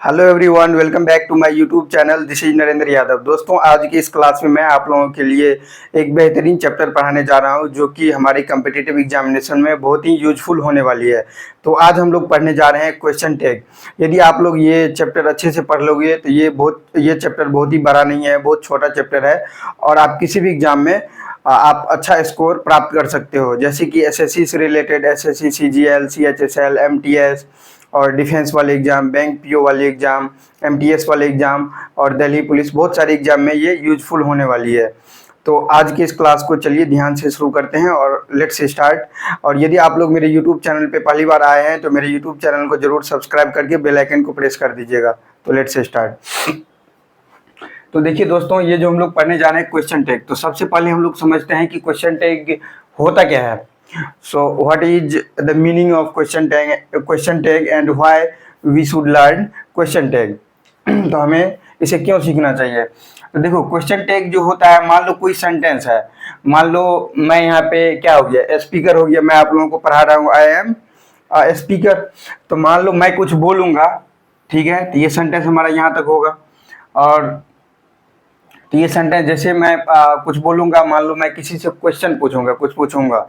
Hello everyone, welcome back to my YouTube channel. This is Narendra Yadav. दोस्तों, आज की इस क्लास में मैं आप लोगों के लिए एक बेहतरीन चैप्टर पढ़ाने जा रहा हूं जो कि हमारे कम्पिटिटिव एग्जामिनेशन में बहुत ही यूजफुल होने वाली है। तो आज हम लोग पढ़ने जा रहे हैं क्वेश्चन टैग। यदि आप लोग ये चैप्टर अच्छे से पढ़ लोगे तो ये चैप्टर बहुत ही बड़ा नहीं है, बहुत छोटा चैप्टर है और आप किसी भी एग्जाम में आप अच्छा स्कोर प्राप्त कर सकते हो। जैसे कि एसएससी से related SSC, CGL, CHSL, MTS और डिफेंस वाले एग्जाम, बैंक पीओ वाले एग्जाम, एमटीएस वाले एग्जाम और दिल्ली पुलिस, बहुत सारे एग्जाम में ये यूजफुल होने वाली है। तो आज की इस क्लास को चलिए ध्यान से शुरू करते हैं और लेट्स स्टार्ट। और यदि आप लोग मेरे यूट्यूब चैनल पे पहली बार आए हैं तो मेरे यूट्यूब चैनल को जरूर सब्सक्राइब करके बेल आइकन को प्रेस कर दीजिएगा। तो लेट्स स्टार्ट। तो देखिए दोस्तों, ये जो हम लोग पढ़ने जा रहे हैं क्वेश्चन टैग, तो सबसे पहले हम लोग समझते हैं कि क्वेश्चन टैग होता क्या है। So what is the meaning of question tag and why we should learn question tag? तो हमें इसे क्यों सीखना चाहिए। तो देखो, क्वेश्चन टैग जो होता है, मान लो कोई सेंटेंस है, मान लो मैं यहाँ पे क्या हो गया, स्पीकर हो गया, मैं आप लोगों को पढ़ा रहा हूँ, आई एम स्पीकर। तो मान लो मैं कुछ बोलूँगा, ठीक है, तो ये सेंटेंस हमारा यहाँ तक होगा। और तो ये सेंटेंस जैसे मैं कुछ बोलूँगा, मान लो मैं किसी से क्वेश्चन पूछूंगा, कुछ पूछूंगा,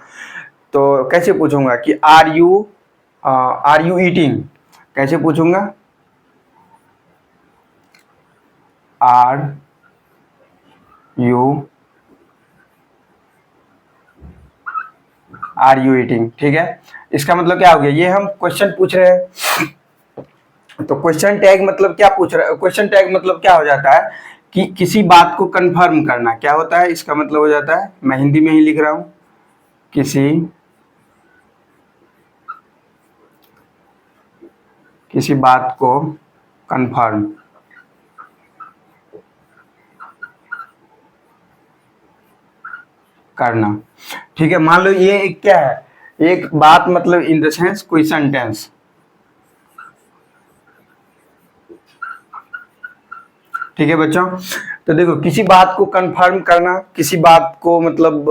तो कैसे पूछूंगा कि आर यू ईटिंग, कैसे पूछूंगा, आर यू ईटिंग, ठीक है। इसका मतलब क्या हो गया, ये हम क्वेश्चन पूछ रहे हैं। तो क्वेश्चन टैग मतलब क्या पूछ रहा है, क्वेश्चन टैग मतलब क्या हो जाता है कि किसी बात को कंफर्म करना। क्या होता है, इसका मतलब हो जाता है, मैं हिंदी में ही लिख रहा हूं, किसी बात को कंफर्म करना, ठीक है। मान लो ये एक क्या है, एक बात मतलब इन द सेंस कोई सेंटेंस, ठीक है बच्चों। तो देखो, किसी बात को कंफर्म करना, किसी बात को मतलब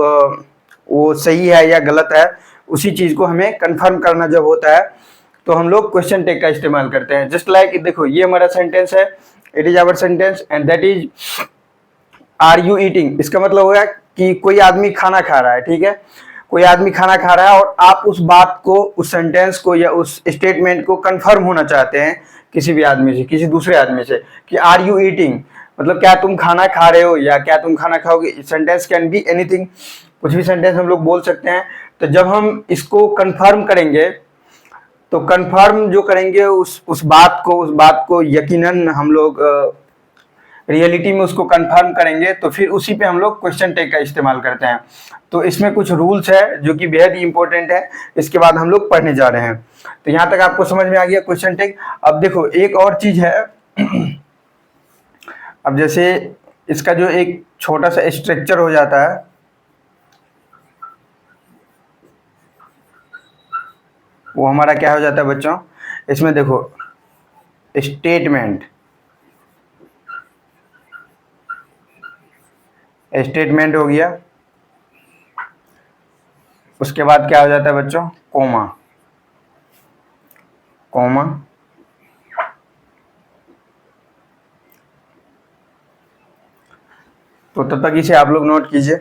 वो सही है या गलत है, उसी चीज को हमें कंफर्म करना जब होता है तो हम लोग क्वेश्चन टैग का इस्तेमाल करते हैं। जस्ट लाइक देखो, ये हमारा सेंटेंस है, it is our sentence and that is are you eating. इसका मतलब हो गया कि कोई आदमी खाना खा रहा है, ठीक है, कोई आदमी खाना खा रहा है और आप उस बात को, उस सेंटेंस को या उस स्टेटमेंट को कंफर्म होना चाहते हैं किसी भी आदमी से, किसी दूसरे आदमी से, कि आर यू ईटिंग मतलब क्या तुम खाना खा रहे हो या क्या तुम खाना खाओगे। सेंटेंस कैन बी एनीथिंग, कुछ भी सेंटेंस हम लोग बोल सकते हैं। तो जब हम इसको कंफर्म करेंगे, तो कंफर्म जो करेंगे उस बात को यकीनन हम लोग रियलिटी में उसको कंफर्म करेंगे, तो फिर उसी पे हम लोग क्वेश्चन टैग का इस्तेमाल करते हैं। तो इसमें कुछ रूल्स है जो कि बेहद ही इंपॉर्टेंट है, इसके बाद हम लोग पढ़ने जा रहे हैं। तो यहाँ तक आपको समझ में आ गया क्वेश्चन टैग। अब देखो, एक और चीज है। अब जैसे इसका जो एक छोटा सा स्ट्रक्चर हो जाता है, वो हमारा क्या हो जाता है बच्चों, इसमें देखो स्टेटमेंट हो गया, उसके बाद क्या हो जाता है बच्चों, कोमा। तो तब तक इसे आप लोग नोट कीजिए।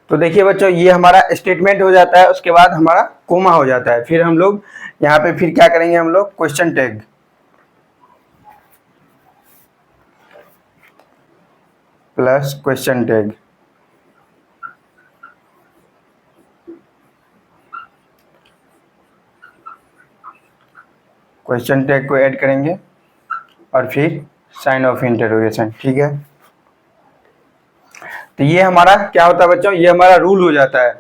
तो देखिए बच्चों, ये हमारा स्टेटमेंट हो जाता है, उसके बाद हमारा कोमा हो जाता है, फिर हम लोग यहाँ पे फिर क्या करेंगे, हम लोग question tag plus question tag, question tag को ऐड करेंगे और फिर साइन ऑफ इंटरोगेशन, ठीक है। तो ये हमारा क्या होता है बच्चों, ये हमारा रूल हो जाता है।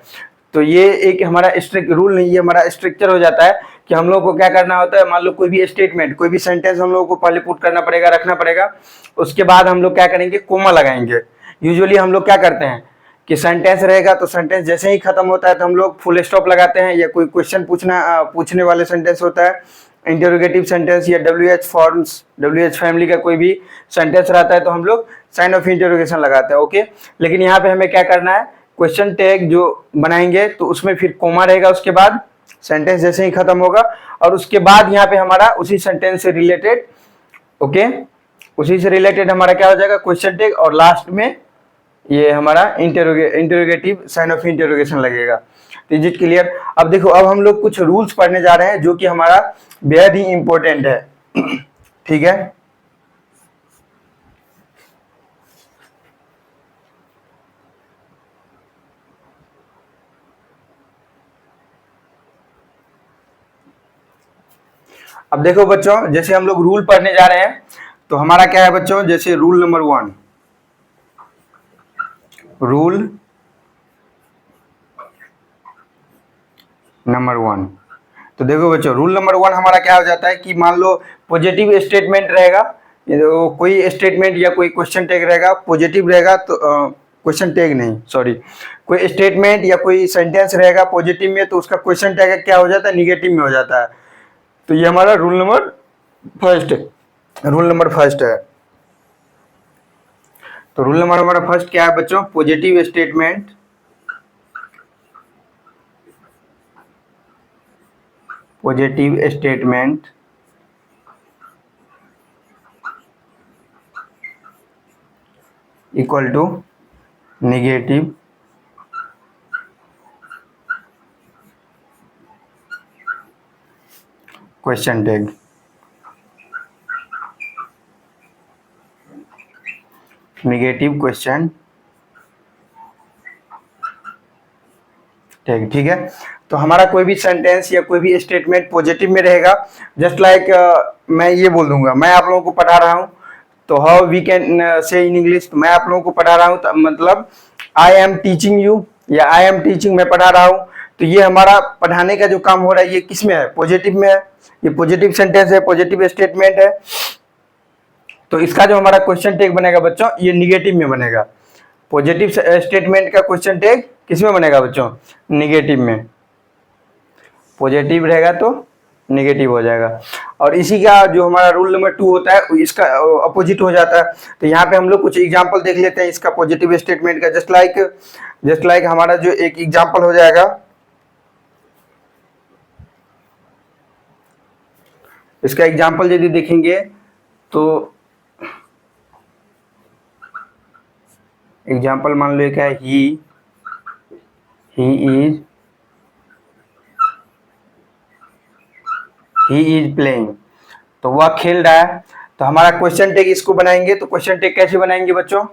तो ये एक हमारा स्ट्रिक्ट रूल नहीं, ये हमारा स्ट्रक्चर हो जाता है कि हम लोग को क्या करना होता है। मान लो कोई भी स्टेटमेंट, कोई भी सेंटेंस हम लोग को पहले पुट करना पड़ेगा, रखना पड़ेगा, उसके बाद हम लोग क्या करेंगे, कोमा लगाएंगे। यूजुअली हम लोग क्या करते हैं कि सेंटेंस रहेगा तो सेंटेंस जैसे ही खत्म होता है तो हम लोग फुल स्टॉप लगाते हैं, या कोई क्वेश्चन पूछने वाले सेंटेंस होता है इंटरोगेटिव सेंटेंस या WH फॉर्म्स, WH फैमिली का कोई भी सेंटेंस रहता है तो हम लोग साइन ऑफ इंटरोगेशन लगाते हैं। ओके, लेकिन यहाँ पे हमें क्या करना है, क्वेश्चन टैग जो बनाएंगे तो उसमें फिर कोमा रहेगा, उसके बाद सेंटेंस जैसे ही खत्म होगा और उसके बाद यहाँ पे हमारा उसी सेंटेंस से रिलेटेड, ओके, उसी से रिलेटेड हमारा क्या हो जाएगा, क्वेश्चन टैग, और लास्ट में ये हमारा इंटरोगेटिव साइन ऑफ इंटरोगेशन लगेगा। तो इज इट क्लियर? अब देखो, अब हम लोग कुछ रूल्स पढ़ने जा रहे हैं जो कि हमारा बेहद ही इंपॉर्टेंट है। ठीक है, अब देखो बच्चों, जैसे हम लोग रूल पढ़ने जा रहे हैं तो हमारा क्या है बच्चों, जैसे रूल नंबर 1, रूल नंबर 1, तो देखो बच्चों, रूल नंबर 1 हमारा क्या हो जाता है कि मान लो पॉजिटिव स्टेटमेंट रहेगा, तो कोई स्टेटमेंट या कोई क्वेश्चन टैग रहेगा, पॉजिटिव रहेगा तो क्वेश्चन टैग नहीं, सॉरी, कोई स्टेटमेंट या कोई सेंटेंस रहेगा पॉजिटिव में तो उसका क्वेश्चन टैग क्या हो जाता है, निगेटिव में हो जाता है। तो ये हमारा रूल नंबर फर्स्ट है, रूल नंबर फर्स्ट है। तो रूल नंबर हमारा फर्स्ट क्या है बच्चों, positive statement, positive statement equal to negative question tag. Negative question tag, ठीक है। तो हमारा कोई भी सेंटेंस या कोई भी स्टेटमेंट पॉजिटिव में रहेगा, जस्ट लाइक मैं ये बोल दूंगा, मैं आप लोगों को पढ़ा रहा हूँ, तो how we can say in English, मैं आप लोगों को पढ़ा रहा हूँ तो मतलब आई एम टीचिंग यू या आई एम टीचिंग, मैं पढ़ा रहा हूँ। तो ये हमारा पढ़ाने का जो काम हो रहा है ये किस में है, पॉजिटिव में है, ये पॉजिटिव सेंटेंस है, पॉजिटिव स्टेटमेंट है। तो इसका जो हमारा क्वेश्चन टैग बनेगा बच्चों, ये निगेटिव में बनेगा। पॉजिटिव स्टेटमेंट का क्वेश्चन टैग किस में बनेगा बच्चों, निगेटिव में। पॉजिटिव रहेगा तो नेगेटिव हो जाएगा। और इसी का जो हमारा रूल नंबर 2 होता है इसका अपोजिट हो जाता है। तो यहाँ पे हम लोग कुछ एग्जांपल देख लेते हैं इसका पॉजिटिव स्टेटमेंट का। जस्ट लाइक हमारा जो एक एग्जांपल हो जाएगा, इसका एग्जांपल यदि देखेंगे तो एग्जांपल मान लो क्या है, ही इज प्लेइंग, तो वह खेल रहा है। तो हमारा क्वेश्चन टैग इसको बनाएंगे, तो क्वेश्चन टैग कैसे बनाएंगे बच्चों,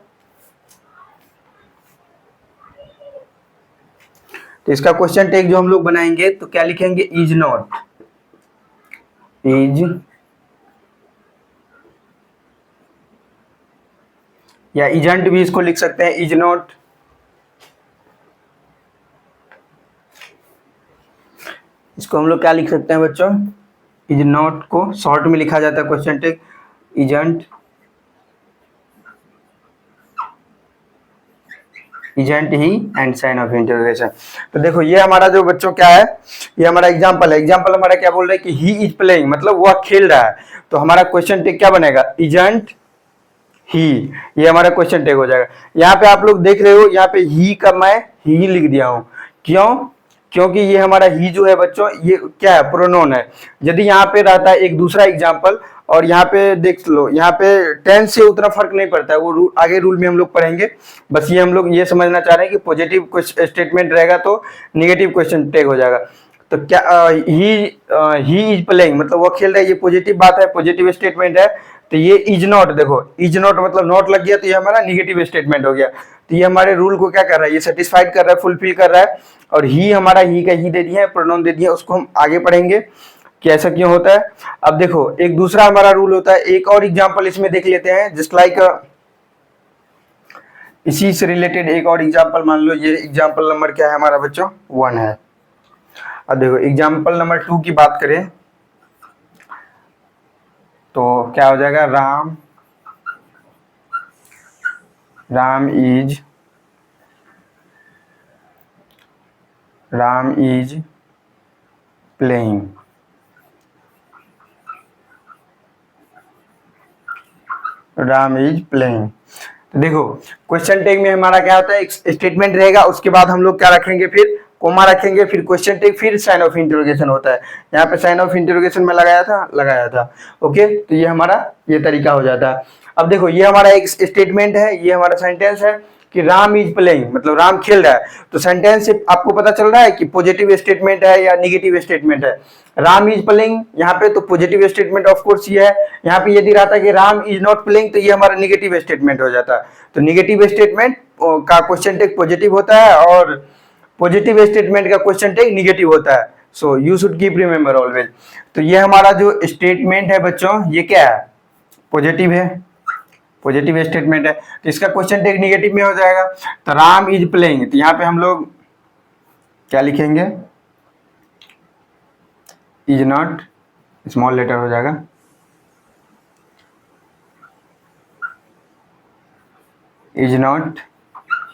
तो इसका क्वेश्चन टैग जो हम लोग बनाएंगे तो क्या लिखेंगे, इज नॉट, इज, या इजंट भी इसको लिख सकते हैं, इज नॉट। इसको हम लोग क्या लिख सकते हैं बच्चों, इज नॉट को शॉर्ट में लिखा जाता है question tag, isn't, isn't he and sign of interrogation. तो देखो ये हमारा जो बच्चों क्या है, ये हमारा एग्जांपल है। एग्जांपल हमारा क्या बोल रहा है कि ही इज प्लेइंग, मतलब वह खेल रहा है। तो हमारा क्वेश्चन टैग क्या बनेगा, इजेंट ही, ये हमारा क्वेश्चन टैग हो जाएगा। यहाँ पे आप लोग देख रहे हो, यहाँ पे ही का मैं ही लिख दिया हूँ, क्यों, क्योंकि ये हमारा ही जो है बच्चों ये क्या है, प्रोनोन है। यदि यहाँ पे रहता है एक दूसरा एग्जांपल, और यहाँ पे देख लो, यहाँ पे टेंस से उतना फर्क नहीं पड़ता है, वो आगे रूल में हम लोग पढ़ेंगे। बस ये हम लोग ये समझना चाह रहे हैं कि पॉजिटिव स्टेटमेंट रहेगा तो निगेटिव क्वेश्चन टैग हो जाएगा। तो क्या ही इज प्लेइंग, मतलब वो खेल रहा है, ये पॉजिटिव बात है, पॉजिटिव स्टेटमेंट है। तो ये इज नॉट, देखो इज नॉट मतलब नॉट लग गया तो ये हमारा निगेटिव स्टेटमेंट हो गया। तो ये हमारे रूल को क्या कर रहा है, ये सेटिस्फाइड कर रहा है, फुलफिल कर रहा है। और ही हमारा ही का ही दे दिया है, प्रोनाउन दे दिया, उसको हम आगे पढ़ेंगे कि ऐसा क्यों होता है। अब देखो एक दूसरा हमारा रूल होता है, एक और एग्जांपल इसमें देख लेते हैं, जस्ट लाइक इसी से रिलेटेड एक और एग्जांपल मान लो, ये एग्जांपल नंबर क्या है हमारा बच्चों, 1 है। अब देखो एग्जांपल नंबर 2 की बात करें तो क्या हो जाएगा, Ram is playing, Ram is playing. तो देखो क्वेश्चन टैग में हमारा क्या होता है, एक स्टेटमेंट रहेगा, उसके बाद हम लोग क्या रखेंगे, फिर कोमा रखेंगे, फिर क्वेश्चन टैग, फिर साइन ऑफ इंटरोगेशन होता है। यहाँ पे साइन ऑफ इंटरोगेशन में लगाया था। ओके, तो ये हमारा ये तरीका हो जाता है। अब देखो ये हमारा एक स्टेटमेंट है, ये हमारा सेंटेंस है कि राम इज प्लेइंग, मतलब राम खेल रहा है। तो सेंटेंस से आपको पता चल रहा है कि पॉजिटिव स्टेटमेंट है या निगेटिव स्टेटमेंट है। राम इज प्लेइंग यहाँ पे तो पॉजिटिव स्टेटमेंट ऑफ कोर्स ये है। यहाँ पे यदि रहता कि राम इज नॉट प्लेइंग तो ये हमारा निगेटिव स्टेटमेंट हो जाता। तो निगेटिव स्टेटमेंट का क्वेश्चन टैग पॉजिटिव होता है और पॉजिटिव स्टेटमेंट का क्वेश्चन टैग निगेटिव होता है। So you should keep remember always. तो ये हमारा जो स्टेटमेंट है बच्चों, ये क्या है, पॉजिटिव है, पॉजिटिव स्टेटमेंट है। तो इसका क्वेश्चन टैग निगेटिव में हो जाएगा। तो राम इज प्लेइंग, तो यहाँ पे हम लोग क्या लिखेंगे, इज नॉट, स्मॉल लेटर हो जाएगा, इज नॉट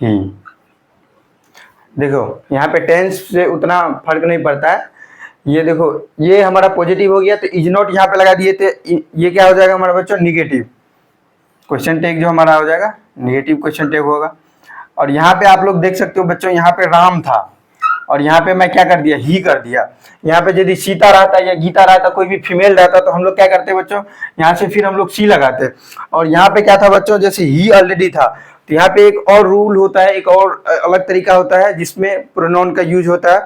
ही। देखो यहाँ पे टेंस से उतना फर्क नहीं पड़ता है। ये देखो ये हमारा पॉजिटिव हो गया तो इज नॉट यहाँ पे लगा दिए थे, ये क्या हो जाएगा हमारा बच्चों, निगेटिव। क्वेश्चन टैग जो हमारा हो जाएगा निगेटिव क्वेश्चन टैग होगा। और यहाँ पे आप लोग देख सकते हो बच्चों, यहाँ पे राम था और यहाँ पे मैं क्या कर दिया, ही कर दिया। यहाँ पे यदि सीता रहता या गीता रहता, कोई भी फीमेल रहता, तो हम लोग क्या करते बच्चों, यहाँ से फिर हम लोग सी लगाते। और यहाँ पे क्या था बच्चों, जैसे ही ऑलरेडी था, तो यहाँ पे एक और रूल होता है, एक और अलग तरीका होता है जिसमें प्रोनाउन का यूज होता है।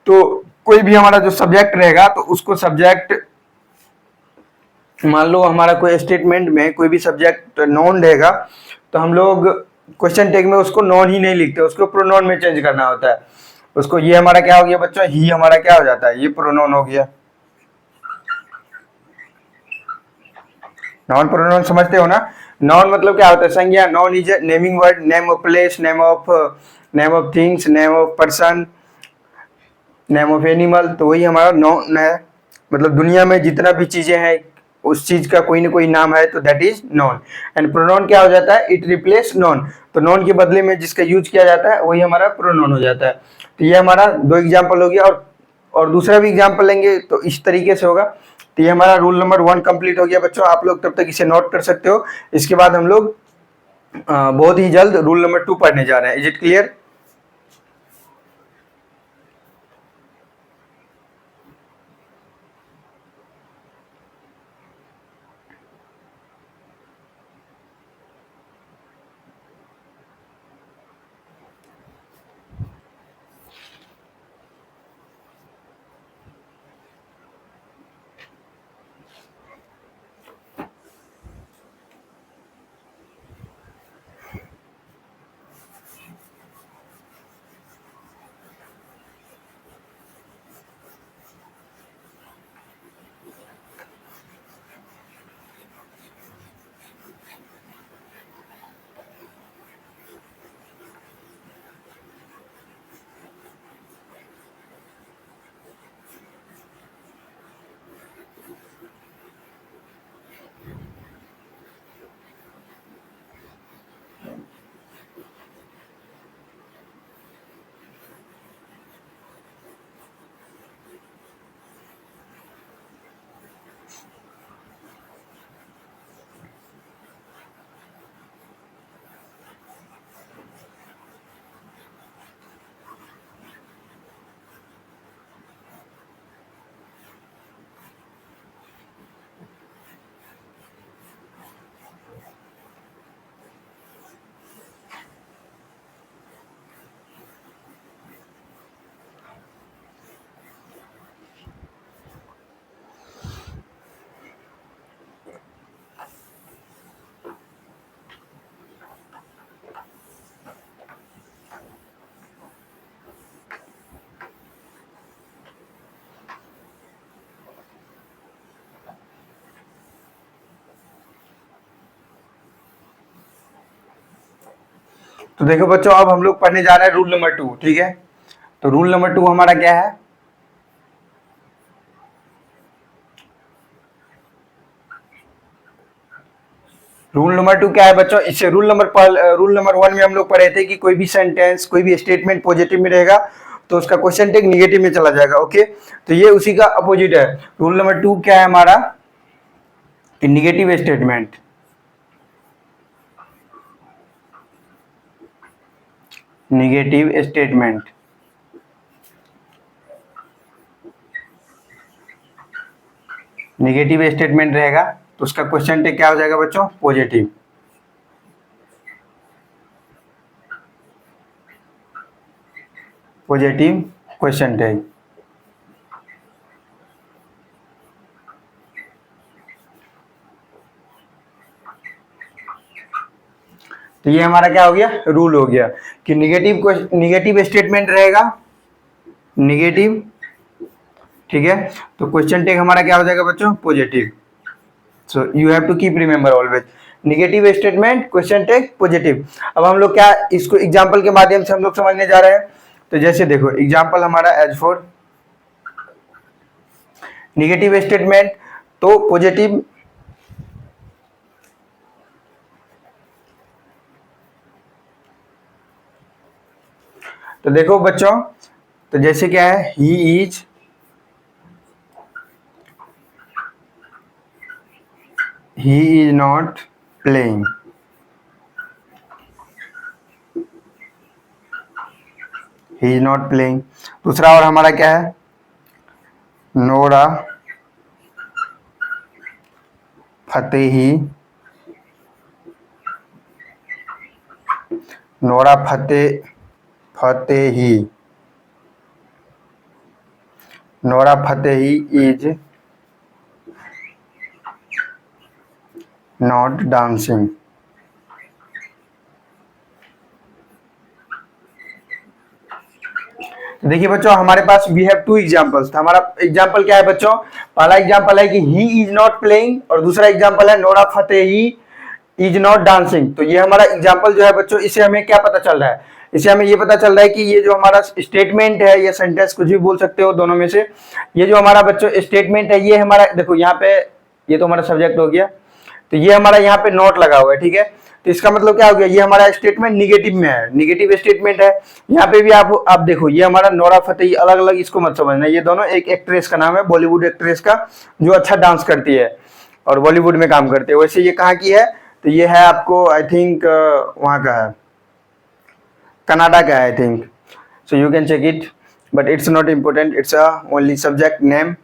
तो कोई भी हमारा जो सब्जेक्ट रहेगा तो उसको सब्जेक्ट, मान लो हमारा कोई स्टेटमेंट में कोई भी सब्जेक्ट नॉन रहेगा तो हम लोग क्वेश्चन टैग में उसको नॉन ही नहीं लिखते, उसको प्रोनाउन में चेंज करना होता है उसको। ये हमारा क्या हो गया बच्चों, ही हमारा क्या हो जाता है, ये प्रोनाउन हो गया। नॉन प्रोनाउन समझते हो ना, नॉन मतलब क्या होता है, संज्ञा। Non is naming word, name of place, name of things, name of person, name of animal. तो वही हमारा नॉन है, मतलब दुनिया में जितना भी चीजें हैं उस चीज का कोई ना कोई नाम है, तो that is non. And pronoun क्या हो जाता है, इट रिप्लेस नॉन। तो नॉन के बदले में जिसका यूज किया जाता है वही हमारा प्रोनाउन हो जाता है। तो ये हमारा दो एग्जाम्पल हो गया, और दूसरा भी एग्जाम्पल लेंगे तो इस तरीके से होगा। तो ये हमारा रूल नंबर 1 कंप्लीट हो गया बच्चों। आप लोग तब तक इसे नोट कर सकते हो। इसके बाद हम लोग बहुत ही जल्द रूल नंबर 2 पढ़ने जा रहे हैं। Is it clear? तो देखो बच्चों, अब हम लोग पढ़ने जा रहे हैं रूल नंबर 2। ठीक है, तो रूल नंबर 2 हमारा क्या है, रूल नंबर 2 क्या है बच्चों, इससे रूल नंबर 1 में हम लोग पढ़े थे कि कोई भी सेंटेंस, कोई भी स्टेटमेंट पॉजिटिव में रहेगा तो उसका क्वेश्चन टैग निगेटिव में चला जाएगा। ओके, तो ये उसी का अपोजिट है। रूल नंबर 2 क्या है हमारा, negative statement. Negative statement. Negative statement रहेगा तो उसका क्वेश्चन टैग क्या हो जाएगा बच्चों? पॉजिटिव। Positive question tag. तो ये हमारा क्या हो गया? रूल हो गया कि निगेटिव स्टेटमेंट रहेगा, निगेटिव, ठीक है। तो क्वेश्चन टैग हमारा क्या हो जाएगा बच्चों? Positive. So you have to keep remember always, negative statement, question tag positive. अब हम लोग क्या इसको एग्जांपल के माध्यम से हम लोग समझने जा रहे हैं। तो जैसे देखो एग्जांपल हमारा एज फॉर निगेटिव स्टेटमेंट तो पॉजिटिव, तो देखो बच्चों, तो जैसे क्या है, ही is not playing, he is not playing. दूसरा और हमारा क्या है? Nora Fatehi, Nora Fatehi, Nora Fatehi is not dancing. देखिए बच्चों हमारे पास वी हैव टू एग्जांपल्स। तो हमारा एग्जांपल क्या है बच्चों? पहला एग्जांपल है कि ही इज नॉट प्लेइंग और दूसरा एग्जांपल है Nora Fatehi is not dancing. तो ये हमारा एग्जांपल जो है बच्चों, इससे हमें क्या पता चल रहा है? इससे हमें ये पता चल रहा है कि ये जो हमारा स्टेटमेंट है या सेंटेंस, कुछ भी बोल सकते हो दोनों में से, ये जो हमारा बच्चों स्टेटमेंट है ये हमारा, देखो यहाँ पे ये तो हमारा सब्जेक्ट हो गया, तो ये हमारा यहाँ पे नोट लगा हुआ है, ठीक है। तो इसका मतलब क्या हो गया? ये हमारा स्टेटमेंट निगेटिव में है, निगेटिव स्टेटमेंट है। यहाँ पे भी आप देखो, ये हमारा नोरा फतेही, अलग अलग इसको मत समझना, ये दोनों एक एक्ट्रेस का नाम है, बॉलीवुड एक्ट्रेस का, जो अच्छा डांस करती है और बॉलीवुड में काम करती है। वैसे ये कहाँ की है? तो ये है आपको आई थिंक वहाँ का है, कनाडा का है I think, so you can check it, but it's not important, it's only subject name.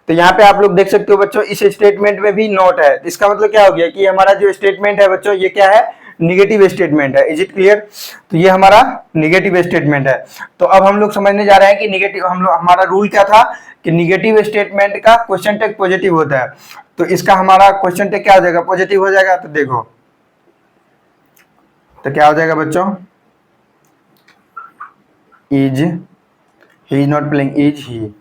तो यहाँ पे आप लोग देख सकते हो बच्चों, इस स्टेटमेंट में भी नोट है। इसका मतलब क्या हो गया कि हमारा जो स्टेटमेंट है बच्चों, ये क्या है? निगेटिव स्टेटमेंट है। Is it clear? तो ये हमारा निगेटिव स्टेटमेंट है। तो अब हम लोग समझने जा रहे हैं कि निगेटिव, हम लोग, हमारा रूल क्या था कि निगेटिव स्टेटमेंट का क्वेश्चन टैग पॉजिटिव होता है। तो इसका हमारा क्वेश्चन टैग क्या हो जाएगा? पॉजिटिव हो जाएगा। तो देखो, तो क्या हो जाएगा बच्चों? Is he is not playing, is he,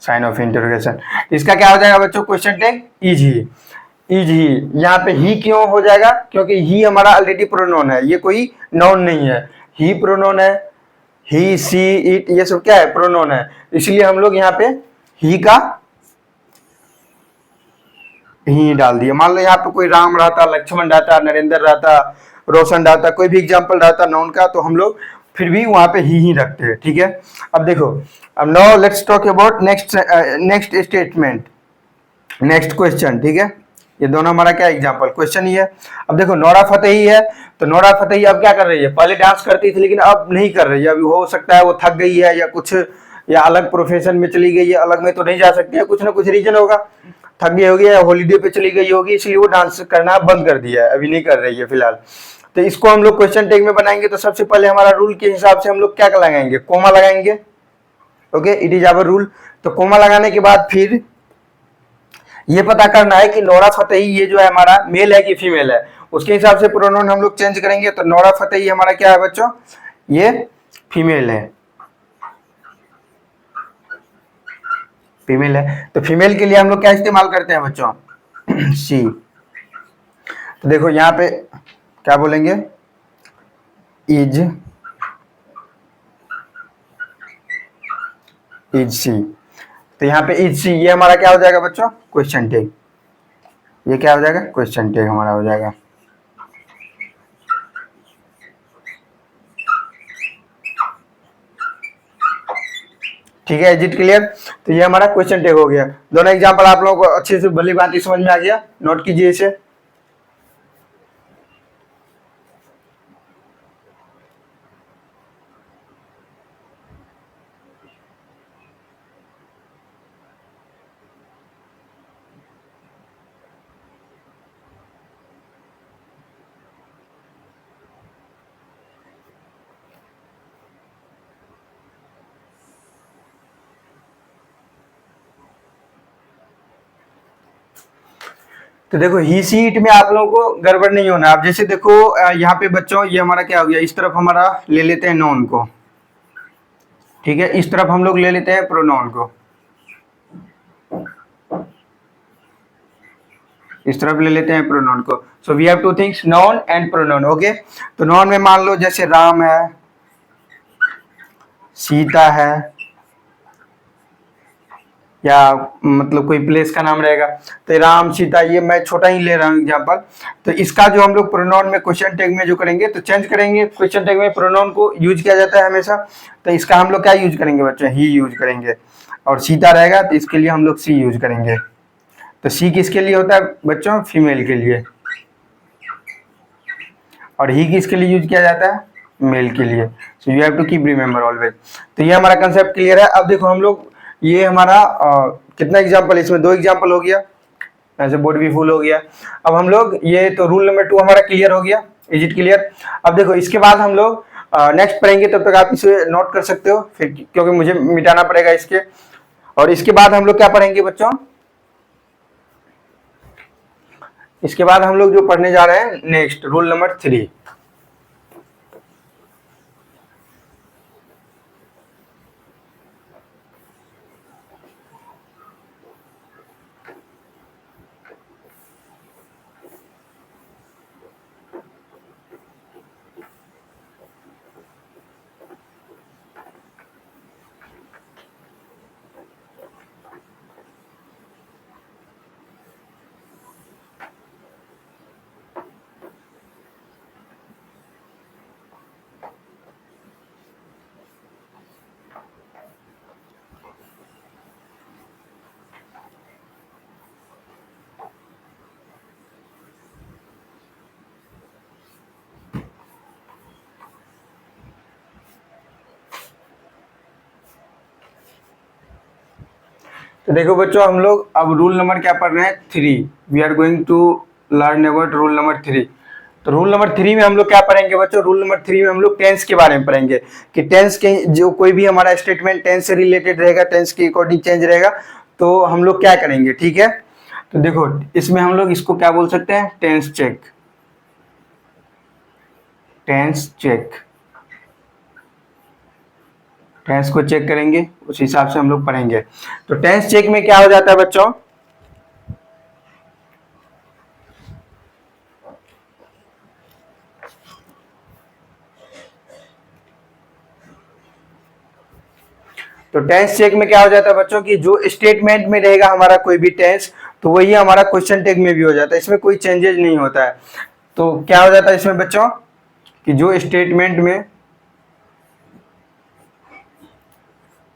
sign of interrogation. इसका क्या हो जाएगा बच्चों? Question tag is he, is he. यहाँ पे ही क्यों हो जाएगा? क्योंकि ही हमारा ऑलरेडी प्रोनोन है, ये कोई नाउन नहीं है, ही प्रोनोन है। ही, सी, इट, ये सब क्या है? प्रोनोन है। इसलिए हम लोग यहाँ पे ही का ही डाल दिया। मान लो यहाँ पे कोई राम रहता, लक्ष्मण रहता, नरेंद्र रहता, रोशन रहता, कोई भी एग्जाम्पल रहता नाउन का, तो हम लोग फिर भी वहां पे ही रखते हैं, ठीक है। अब देखो, अब now let's talk about next statement, next question, ठीक है। ये दोनों हमारा क्या एग्जांपल, क्वेश्चन ही है। अब देखो नोरा फतेही है, तो नोरा फतेही अब क्या कर रही है? पहले डांस करती थी लेकिन अब नहीं कर रही है। अभी हो सकता है वो थक गई है या कुछ, या अलग प्रोफेशन में चली गई है, अलग में तो नहीं जा सकती है, कुछ ना कुछ रीजन होगा, थक गई होगी या हॉलीडे पे चली गई होगी, इसलिए वो डांस करना बंद कर दिया है, अभी नहीं कर रही है फिलहाल। तो इसको हम लोग क्वेश्चन टैग में बनाएंगे। तो सबसे पहले हमारा रूल के हिसाब से हम लोग क्या लगाएंगे? कोमा लगाएंगे। Okay, it is our rule. तो कोमा लगाने के बाद फिर ये पता करना है कि नोरा फतेही ये जो है हमारा मेल है कि फीमेल है, उसके हिसाब से प्रोनाउन हम लोग चेंज करेंगे। तो नोरा फतेही हमारा क्या है बच्चों? ये फीमेल है, फीमेल है। तो फीमेल के लिए हम लोग क्या इस्तेमाल करते हैं बच्चों? सी। तो देखो यहाँ पे क्या बोलेंगे? Is she. तो यहाँ पे इज सी, ये हमारा क्या हो जाएगा बच्चों? Question tag. ये क्या हो जाएगा? क्वेश्चन टैग हमारा हो जाएगा। ठीक है, इज इट क्लियर? तो ये हमारा क्वेश्चन टैग हो गया। दोनों एग्जांपल आप लोगों को अच्छे से भली बात समझ में आ गया, नोट कीजिए इसे। तो देखो ही सी इट में आप लोगों को गड़बड़ नहीं होना। आप जैसे देखो यहाँ पे बच्चों ये हमारा क्या हो गया, इस तरफ हमारा ले लेते हैं नॉन को, ठीक है, इस तरफ हम लोग ले लेते हैं प्रोनाउन को, इस तरफ ले लेते हैं प्रोनाउन को। So we have two things, noun and pronoun. Okay, तो नाउन में मान लो जैसे राम है, सीता है, या मतलब कोई प्लेस का नाम रहेगा, तो राम सीता, ये मैं छोटा ही ले रहा हूँ एग्जांपल। तो इसका जो हम लोग प्रोनाउन में क्वेश्चन टैग में जो करेंगे तो चेंज करेंगे, क्वेश्चन टैग में प्रोनाउन को यूज किया जाता है हमेशा, तो इसका हम लोग क्या यूज करेंगे बच्चों, ही यूज करेंगे। और सीता रहेगा तो इसके लिए हम लोग सी यूज करेंगे। तो सी किसके लिए होता है बच्चों, फीमेल के लिए, और ही किसके लिए यूज किया जाता है, मेल के लिए। So you have to keep remember always. तो ये हमारा कंसेप्ट क्लियर है। अब देखो हम लोग ये हमारा कितना एग्जाम्पल, इसमें 2 एग्जाम्पल हो गया, ऐसे बोर्ड भी फुल हो गया। अब हम लोग ये तो रूल नंबर 2 हमारा क्लियर हो गया, इज इट क्लियर। अब देखो इसके बाद हम लोग नेक्स्ट पढ़ेंगे, तब तक आप इसे नोट कर सकते हो फिर, क्योंकि मुझे मिटाना पड़ेगा इसके। और इसके बाद हम लोग क्या पढ़ेंगे बच्चों, इसके बाद हम लोग जो पढ़ने जा रहे हैं नेक्स्ट रूल नंबर 3। तो देखो बच्चों हम लोग अब रूल नंबर क्या पढ़ रहे हैं, 3। We are going to learn about rule number 3। तो रूल नंबर 3 में हम लोग क्या पढ़ेंगे बच्चों, रूल नंबर 3 में हम लोग टेंस के बारे में पढ़ेंगे कि टेंस के जो कोई भी हमारा स्टेटमेंट टेंस से रिलेटेड रहेगा, टेंस के अकॉर्डिंग चेंज रहेगा, तो हम लोग क्या करेंगे, ठीक है। तो देखो इसमें हम लोग इसको क्या बोल सकते हैं, tense check, tense check, tense को चेक करेंगे, उस हिसाब से हम लोग पढ़ेंगे। तो टेंस चेक में क्या हो जाता है बच्चों, तो टेंस चेक में क्या हो जाता है बच्चों की जो स्टेटमेंट में रहेगा हमारा कोई भी टेंस, तो वही हमारा क्वेश्चन टैग में भी हो जाता है, इसमें कोई चेंजेस नहीं होता है। तो क्या हो जाता है इसमें बच्चों कि जो स्टेटमेंट में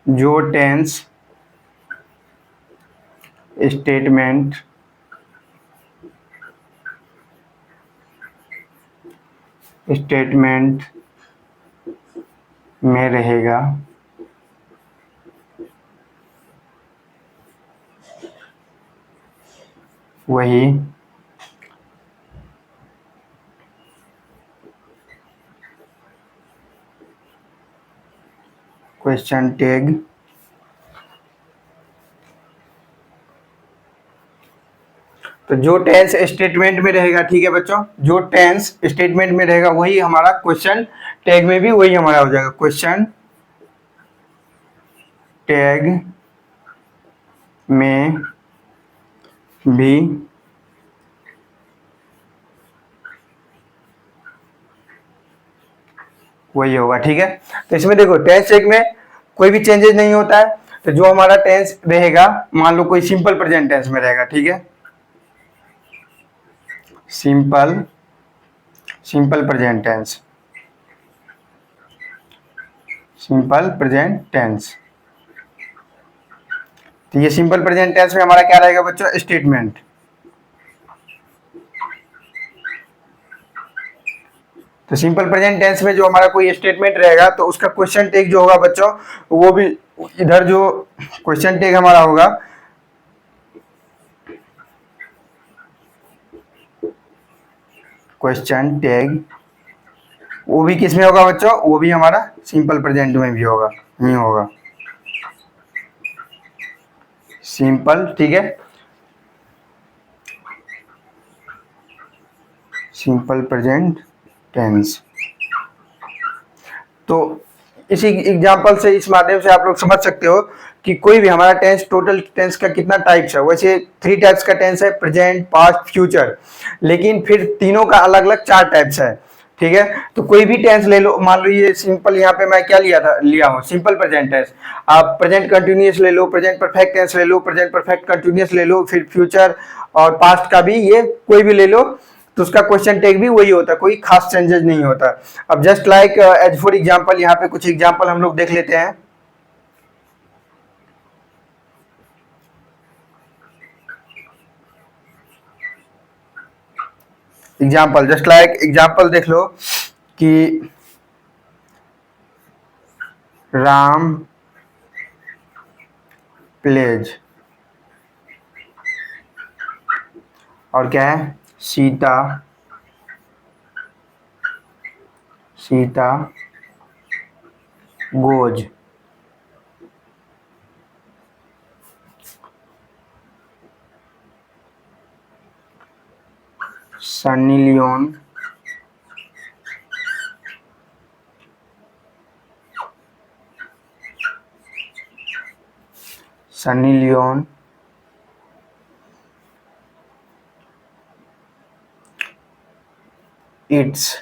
जो टेंस स्टेटमेंट स्टेटमेंट में रहेगा वही क्वेश्चन टैग तो जो टेंस स्टेटमेंट में रहेगा, ठीक है बच्चों, जो टेंस स्टेटमेंट में रहेगा वही हमारा क्वेश्चन टैग में भी वही हमारा हो जाएगा, क्वेश्चन टैग में भी वही होगा, ठीक है। तो इसमें देखो टेंस टैग में कोई भी चेंजेस नहीं होता है, तो जो हमारा टेंस रहेगा मान लो कोई सिंपल प्रेजेंट टेंस में रहेगा, ठीक है, simple simple present tense, simple present tense. तो ये सिंपल प्रेजेंट टेंस में हमारा क्या रहेगा बच्चों, स्टेटमेंट। तो सिंपल प्रेजेंट टेंस में जो हमारा कोई स्टेटमेंट रहेगा तो उसका क्वेश्चन टैग जो होगा बच्चों, वो भी इधर जो क्वेश्चन टैग हमारा होगा, क्वेश्चन टैग वो भी किस में होगा बच्चों, वो भी हमारा सिंपल प्रेजेंट में भी होगा, नहीं होगा सिंपल, ठीक है। Simple present tense. तो इसी एग्जांपल से, इस माध्यम से आप लोग समझ सकते हो कि कोई भी हमारा टेंस, टोटल टेंस का कितना टाइप्स है। वैसे 3 टाइप्स का टेंस है, प्रेजेंट, पास्ट, फ्यूचर, लेकिन फिर तीनों का अलग अलग 4 टाइप्स है। ठीक है, तो कोई भी टेंस ले लो, मान लो ये सिंपल, यहाँ पे मैं क्या लिया हूँ, सिंपल प्रेजेंट टेंस। आप प्रेजेंट कंटिन्यूअस ले लो, प्रेजेंट परफेक्ट टेंस ले लो, प्रेजेंट परफेक्ट कंटिन्यूअस ले लो, फिर फ्यूचर और पास्ट का भी ये कोई भी ले लो, तो उसका क्वेश्चन टैग भी वही होता है, कोई खास चेंजेस नहीं होता। अब just like as for example, यहाँ पे कुछ एग्जांपल हम लोग देख लेते हैं। एग्जांपल, जस्ट लाइक एग्जांपल देख लो कि राम प्लेज, और क्या है, Sita goes. Sunny Leone it's.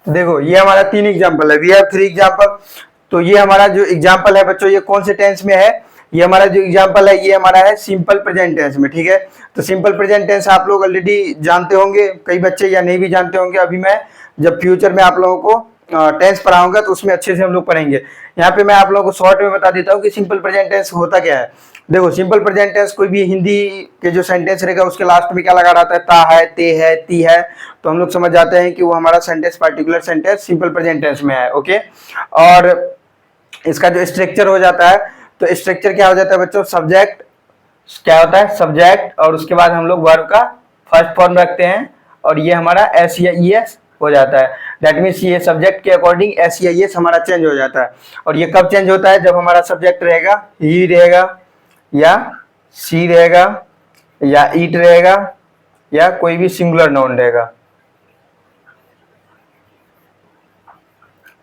देखो ये हमारा 3 एग्जांपल है, वी हैव 3 एग्जांपल। तो ये हमारा जो एग्जांपल है बच्चों, ये कौन से टेंस में है, ये हमारा जो एग्जांपल है ये हमारा है सिंपल प्रेजेंट टेंस में। ठीक है, तो सिंपल प्रेजेंट टेंस आप लोग ऑलरेडी जानते होंगे, कई बच्चे या नहीं भी जानते होंगे। अभी मैं जब फ्यूचर में आप लोगों को टेंस पढ़ाऊंगा तो उसमें अच्छे से हम लोग पढ़ेंगे। यहाँ पे मैं आप लोगों को शॉर्ट में बता देता हूँ कि सिंपल प्रेजेंट टेंस होता क्या है। देखो सिंपल प्रेजेंट टेंस, कोई भी हिंदी के जो सेंटेंस रहेगा उसके लास्ट में क्या लगा रहता है, ता है, ते है, ती है, तो हम लोग समझ जाते हैं कि वो हमारा sentence, particular sentence simple present tense में है। ओके, और इसका जो स्ट्रक्चर हो जाता है, तो स्ट्रक्चर क्या हो जाता है बच्चों, सब्जेक्ट क्या होता है, सब्जेक्ट, और उसके बाद हम लोग वर्ब का फर्स्ट फॉर्म रखते हैं, और ये हमारा एस या ई एस हो जाता है। दैट मीन्स ये सब्जेक्ट के अकॉर्डिंग एस या ई एस हमारा चेंज हो जाता है। और ये कब चेंज होता है, जब हमारा सब्जेक्ट रहेगा ही रहेगा, या सी रहेगा, या ईट रहेगा, या कोई भी सिंगुलर नाउन रहेगा,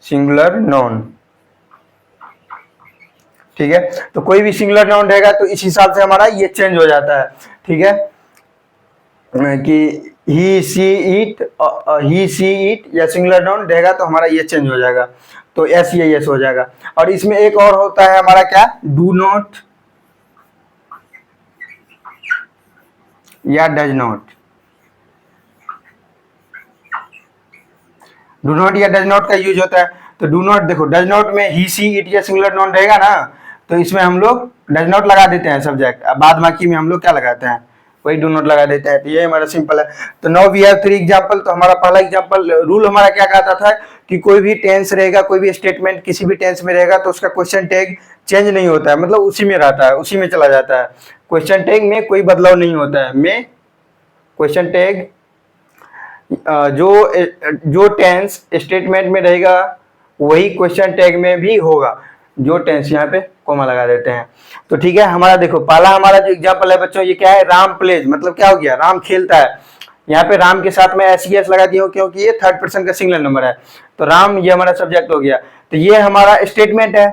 सिंगुलर नाउन। ठीक है, तो कोई भी सिंगुलर नाउन रहेगा तो इस हिसाब से हमारा ये चेंज हो जाता है। ठीक है, कि ही सी इट या सिंगुलर नाउन रहेगा तो हमारा ये चेंज हो जाएगा, तो एस या एस हो जाएगा। और इसमें एक और होता है हमारा क्या, डू नॉट या डज नॉट। डू नॉट या डज नॉट का यूज होता है। तो डू नॉट, देखो डज नॉट में ही सी इट या सिंगुलर नाउन रहेगा ना, तो इसमें हम लोग डज नॉट लगा देते हैं सब्जेक्ट, बाद बाकी में हम लोग क्या लगाते हैं, वही डू नॉट लगा देते हैं। तो ये हमारा सिंपल है। तो नाउ वी हैव 3 एग्जांपल। तो हमारा पहला एग्जांपल, रूल हमारा क्या कहता था कि कोई भी टेंस रहेगा, कोई भी स्टेटमेंट किसी भी टेंस में रहेगा तो उसका क्वेश्चन टैग चेंज नहीं होता है, मतलब उसी में रहता है, उसी में चला जाता है। क्वेश्चन टैग में कोई बदलाव नहीं होता है। में क्वेश्चन टैग जो जो टेंस स्टेटमेंट में रहेगा वही क्वेश्चन टैग में भी होगा। जो टेंस, यहाँ पे कोमा लगा देते हैं। तो ठीक है, हमारा देखो पहला हमारा जो एग्जांपल है बच्चों, ये क्या है, राम प्लेज, मतलब क्या हो गया, राम खेलता है। यहाँ पे राम के साथ में एस ई एस लगा दी हो क्योंकि ये थर्ड पर्सन का सिंगुलर नंबर है। तो राम ये हमारा सब्जेक्ट हो गया। तो ये हमारा स्टेटमेंट है।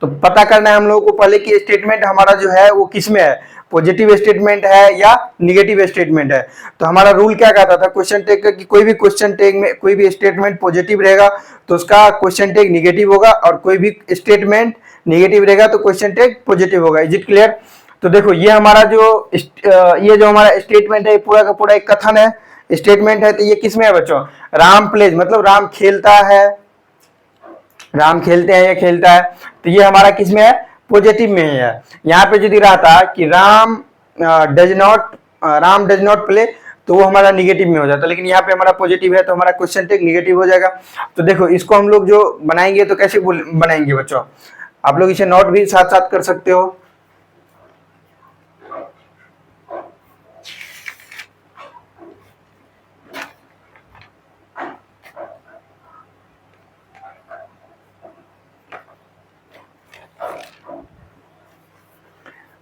तो पता करना है हम लोगों को पहले कि स्टेटमेंट हमारा जो है वो किस में है, पॉजिटिव स्टेटमेंट है या निगेटिव स्टेटमेंट है। तो हमारा रूल क्या कहता था क्वेश्चन टैग का, कि कोई भी क्वेश्चन टैग में कोई भी स्टेटमेंट पॉजिटिव रहेगा तो उसका क्वेश्चन टैग निगेटिव होगा, और कोई भी स्टेटमेंट निगेटिव रहेगा तो क्वेश्चन टैग पॉजिटिव होगा। Is it clear? तो देखो ये हमारा जो हमारा स्टेटमेंट है पूरा का पूरा एक कथन है, स्टेटमेंट है। तो ये किस में है बच्चों, राम प्लेज, मतलब राम खेलता है, राम खेलते हैं या खेलता है। तो ये हमारा किस में है, पॉजिटिव में है। यहाँ पे यदि रहता कि राम डज नॉट प्ले, तो वो हमारा निगेटिव में हो जाता, लेकिन यहाँ पे हमारा पॉजिटिव है तो हमारा क्वेश्चन टैग निगेटिव हो जाएगा। तो देखो इसको हम लोग जो बनाएंगे तो कैसे बनाएंगे बच्चों, आप लोग इसे नोट भी साथ साथ कर सकते हो।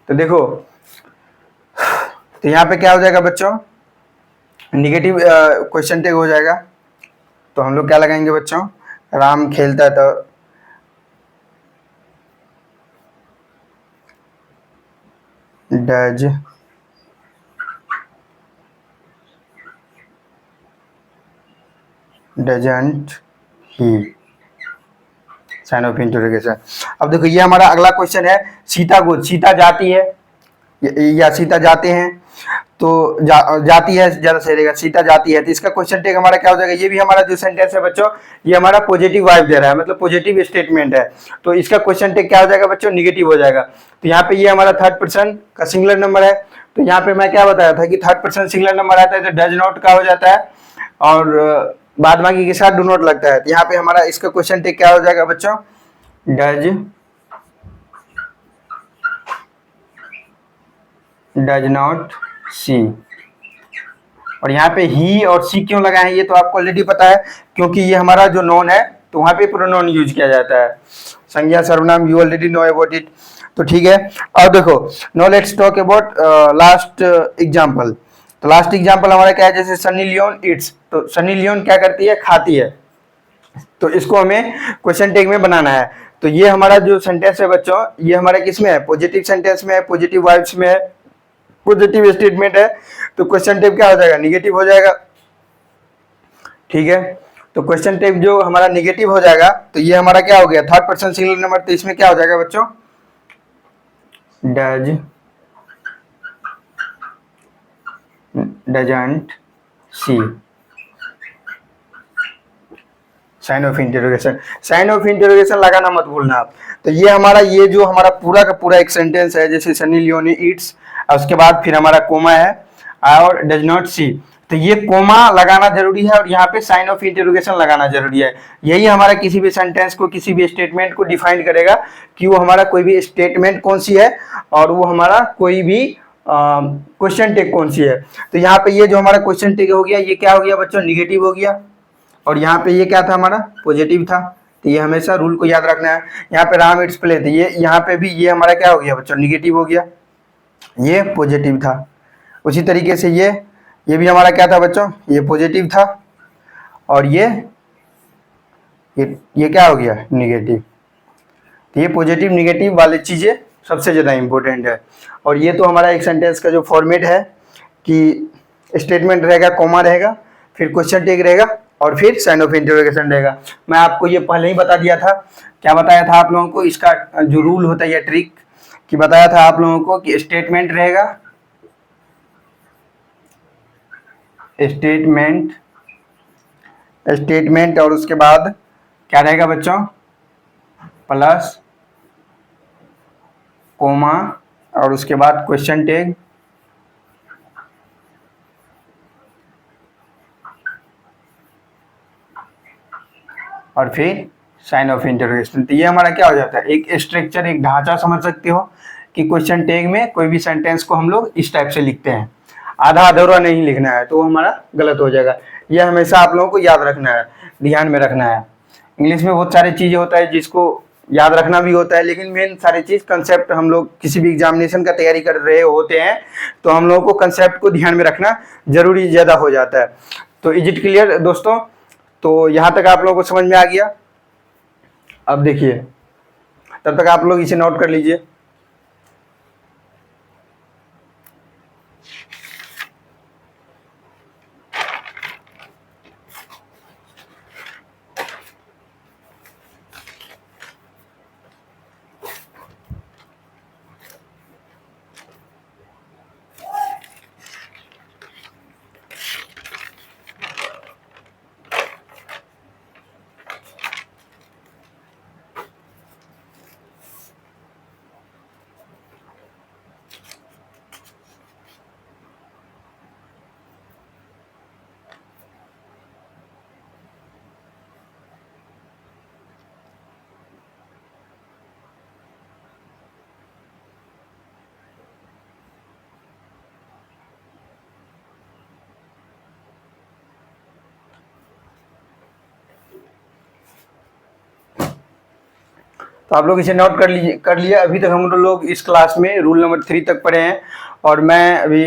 तो देखो तो यहाँ पे क्या हो जाएगा बच्चों, निगेटिव क्वेश्चन टैग हो जाएगा। तो हम लोग क्या लगाएंगे बच्चों, राम खेलता था, does doesn't he, sign of interrogation. अब देखो ये हमारा अगला क्वेश्चन है, सीता को, सीता जाती है या सीता जाते हैं, तो जाती है ज्यादा सही रहेगा, सीता जाती है। तो इसका क्वेश्चन टेक हमारा क्या हो जाएगा, ये भी हमारा जो सेंटेंस है बच्चों, ये हमारा पॉजिटिव वाइब दे रहा है, मतलब पॉजिटिव स्टेटमेंट है। तो इसका क्वेश्चन टेक क्या हो जाएगा बच्चों, निगेटिव हो जाएगा। तो यहाँ पे ये हमारा थर्ड पर्सन का सिंगुलर नंबर है। तो यहाँ पे मैं क्या बताया था कि थर्ड पर्सन सिंगुलर नंबर आता है तो डज नॉट का हो जाता है, और बाद बाकी के साथ डू नॉट लगता है। तो यहाँ पे हमारा इसका क्वेश्चन टेक क्या हो जाएगा बच्चों, डज नॉट सी। और यहाँ पे ही और सी क्यों लगाए हैं ये तो आपको ऑलरेडी पता है, क्योंकि ये हमारा जो नॉन है तो वहाँ पे प्रोनाउन यूज किया जाता है, संज्ञा सर्वनाम, you already know about it. तो ठीक है, अब देखो no let's talk about last example. तो लास्ट एग्जाम्पल हमारा क्या है, जैसे सनी लियोन इट्स, तो सनी लियोन क्या करती है, खाती है। तो इसको हमें क्वेश्चन टैग में बनाना है। तो ये हमारा जो सेंटेंस है बच्चों, ये हमारा किस में है, पॉजिटिव सेंटेंस में है, पॉजिटिव वाइब्स में है, पॉजिटिव स्टेटमेंट है। तो क्वेश्चन टाइप क्या हो जाएगा, निगेटिव हो जाएगा। ठीक है, तो क्वेश्चन टाइप जो हमारा निगेटिव हो जाएगा, तो ये हमारा क्या हो गया, थर्ड पर्सन सिंगुलर नंबर। तो इसमें क्या हो जाएगा बच्चों, doesn't she, sign of interrogation. Sign of interrogation लगाना मत भूलना आप। तो ये हमारा, ये जो हमारा पूरा का पूरा एक सेंटेंस है, जैसे सनी लियोनी ईट्स, उसके बाद फिर हमारा कोमा है और डज नॉट सी। तो ये कोमा लगाना जरूरी है और यहाँ पे साइन ऑफ इंटरोगेशन लगाना जरूरी है। यही हमारा किसी भी सेंटेंस को, किसी भी स्टेटमेंट को डिफाइन करेगा कि वो हमारा कोई भी स्टेटमेंट कौन सी है और वो हमारा कोई भी क्वेश्चन टेक कौन सी है। तो यहाँ पे ये जो हमारा क्वेश्चन टेक हो गया, ये क्या हो गया बच्चों, निगेटिव हो गया। और यहाँ पे ये क्या था, हमारा पॉजिटिव था। तो ये हमेशा रूल को याद रखना है। यहाँ पे राम इट्स प्ले, तो ये यहाँ पे भी ये हमारा क्या हो गया बच्चों, निगेटिव हो गया, ये पॉजिटिव था। उसी तरीके से ये भी हमारा क्या था बच्चों, ये पॉजिटिव था, और ये क्या हो गया, निगेटिव। तो ये पॉजिटिव निगेटिव वाली चीज़ें सबसे ज़्यादा इंपॉर्टेंट है। और ये तो हमारा एक सेंटेंस का जो फॉर्मेट है कि स्टेटमेंट रहेगा, कॉमा रहेगा, फिर क्वेश्चन टैग रहेगा और फिर साइन ऑफ इंटरोगेशन रहेगा। मैं आपको ये पहले ही बता दिया था, क्या बताया था आप लोगों को, इसका जो रूल होता है या ट्रिक कि बताया था आप लोगों को कि स्टेटमेंट रहेगा, स्टेटमेंट और उसके बाद क्या रहेगा बच्चों, प्लस कोमा और उसके बाद क्वेश्चन टैग और फिर साइन ऑफ इंटरोगेशन। तो ये हमारा क्या हो जाता है, एक स्ट्रक्चर, एक ढांचा समझ सकते हो कि क्वेश्चन टैग में कोई भी सेंटेंस को हम लोग इस टाइप से लिखते हैं। आधा अधूरा नहीं लिखना है तो वो हमारा गलत हो जाएगा। ये हमेशा आप लोगों को याद रखना है, ध्यान में रखना है। इंग्लिश में बहुत सारी चीज़ें होता है जिसको याद रखना भी होता है, लेकिन मेन सारी चीज़ कंसेप्ट, हम लोग किसी भी एग्जामिनेशन का तैयारी कर रहे होते हैं तो हम लोगों को कंसेप्ट को ध्यान में रखना जरूरी ज़्यादा हो जाता है। तो इज इट क्लियर दोस्तों? तो यहाँ तक आप लोगों को समझ में आ गया। अब देखिए, तब तक आप लोग इसे नोट कर लीजिए। तो आप लोग इसे नोट कर लिया। अभी तक हम लोग इस क्लास में रूल नंबर 3 तक पढ़े हैं और मैं अभी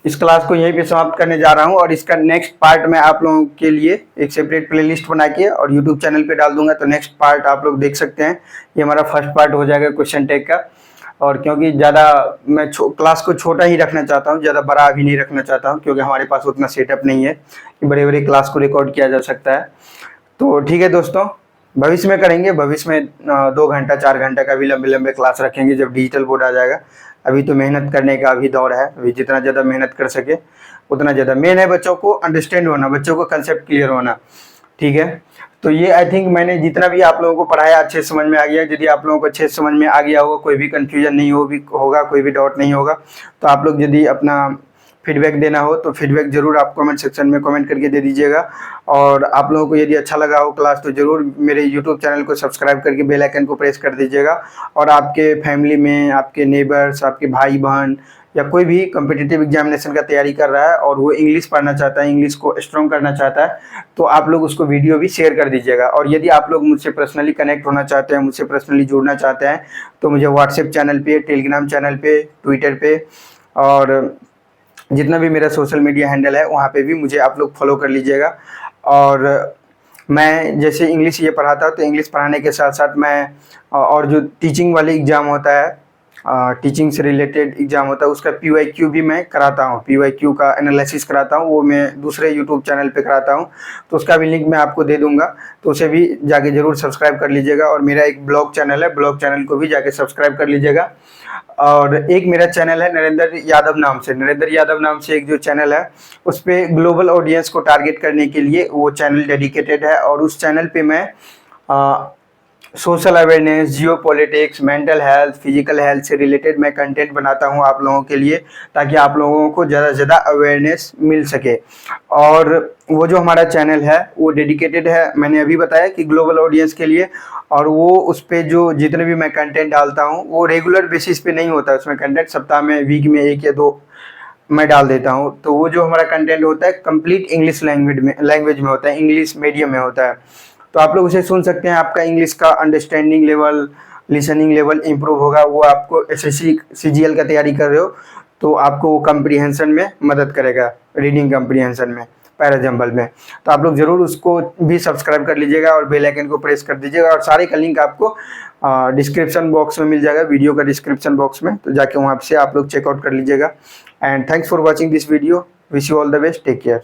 इस क्लास को यहीं पे समाप्त करने जा रहा हूँ और इसका नेक्स्ट पार्ट मैं आप लोगों के लिए एक सेपरेट प्लेलिस्ट बना के और यूट्यूब चैनल पे डाल दूंगा, तो नेक्स्ट पार्ट आप लोग देख सकते हैं। ये हमारा फर्स्ट पार्ट हो जाएगा क्वेश्चन टैग का। और क्योंकि ज़्यादा मैं क्लास को छोटा ही रखना चाहता हूँ, ज़्यादा बड़ा अभी नहीं रखना चाहता हूँ, क्योंकि हमारे पास उतना सेटअप नहीं है कि बड़े बड़े क्लास को रिकॉर्ड किया जा सकता है। तो ठीक है दोस्तों, भविष्य में करेंगे, भविष्य में 2 घंटा 4 घंटा का भी लंबे लंबे क्लास रखेंगे जब डिजिटल बोर्ड आ जाएगा। अभी तो मेहनत करने का अभी दौर है, अभी जितना ज़्यादा मेहनत कर सके उतना ज़्यादा। मेन है बच्चों को अंडरस्टैंड होना, बच्चों को कंसेप्ट क्लियर होना, ठीक है। तो ये आई थिंक मैंने जितना भी आप लोगों को पढ़ाया अच्छे से समझ में आ गया। यदि आप लोगों को अच्छे से समझ में आ गया होगा, कोई भी कन्फ्यूजन नहीं होगा, कोई भी डाउट नहीं होगा, तो आप लोग यदि अपना फीडबैक देना हो तो फीडबैक जरूर आप कमेंट सेक्शन में कमेंट करके दे दीजिएगा। और आप लोगों को यदि अच्छा लगा हो क्लास तो ज़रूर मेरे यूट्यूब चैनल को सब्सक्राइब करके बेल आइकन को प्रेस कर दीजिएगा। और आपके फैमिली में आपके नेबर्स, आपके भाई बहन या कोई भी कॉम्पिटिटिव एग्जामिनेशन का तैयारी कर रहा है और वो इंग्लिश पढ़ना चाहता है, इंग्लिश को स्ट्रॉन्ग करना चाहता है, तो आप लोग उसको वीडियो भी शेयर कर दीजिएगा। और यदि आप लोग मुझसे पर्सनली कनेक्ट होना चाहते हैं, मुझसे पर्सनली जुड़ना चाहते हैं, तो मुझे व्हाट्सएप चैनल पे, टेलीग्राम चैनल पे, ट्विटर पे और जितना भी मेरा सोशल मीडिया हैंडल है वहाँ पे भी मुझे आप लोग फॉलो कर लीजिएगा। और मैं जैसे इंग्लिश ये पढ़ाता हूँ, तो इंग्लिश पढ़ाने के साथ साथ मैं और जो टीचिंग वाले एग्ज़ाम होता है, टीचिंग से रिलेटेड एग्ज़ाम होता है, उसका PYQ भी मैं कराता हूँ। PYQ का एनालिसिस कराता हूँ, वो मैं दूसरे यूट्यूब चैनल पे कराता हूँ, तो उसका भी लिंक मैं आपको दे दूँगा, तो उसे भी जाके ज़रूर सब्सक्राइब कर लीजिएगा। और मेरा एक ब्लॉग चैनल है, ब्लॉग चैनल को भी जाके सब्सक्राइब कर लीजिएगा। और एक मेरा चैनल है नरेंद्र यादव नाम से एक जो चैनल है, उस पर ग्लोबल ऑडियंस को टारगेट करने के लिए वो चैनल डेडिकेटेड है। और उस चैनल पे मैं सोशल अवेयरनेस, जियो politics, mental health, physical health से रिलेटेड मैं कंटेंट बनाता हूं आप लोगों के लिए, ताकि आप लोगों को ज़्यादा से ज़्यादा अवेयरनेस मिल सके। और वो जो हमारा चैनल है वो डेडिकेटेड है, मैंने अभी बताया कि ग्लोबल ऑडियंस के लिए। और वो उस पर जो जितने भी मैं कंटेंट डालता हूँ वो रेगुलर बेसिस पे नहीं होता है, उसमें कंटेंट सप्ताह में, वीक में 1 या 2 मैं डाल देता हूँ। तो वो जो हमारा कंटेंट होता है कंप्लीट इंग्लिश लैंग्वेज में होता है, इंग्लिश मीडियम में होता है, तो आप लोग उसे सुन सकते हैं। आपका इंग्लिश का understanding level, listening level improve होगा। वो आपको SSC CGL का तैयारी कर रहे हो तो आपको वो कम्प्रीहेंशन में मदद करेगा, रीडिंग कम्प्रीहेंशन में, पैराजम्बल में। तो आप लोग ज़रूर उसको भी सब्सक्राइब कर लीजिएगा और बेल आइकन को प्रेस कर दीजिएगा। और सारे का लिंक आपको डिस्क्रिप्शन बॉक्स में मिल जाएगा, वीडियो का डिस्क्रिप्शन बॉक्स में, तो जाके वहाँ से आप लोग चेकआउट कर लीजिएगा। And thanks for watching this video, wish you all the best, take care.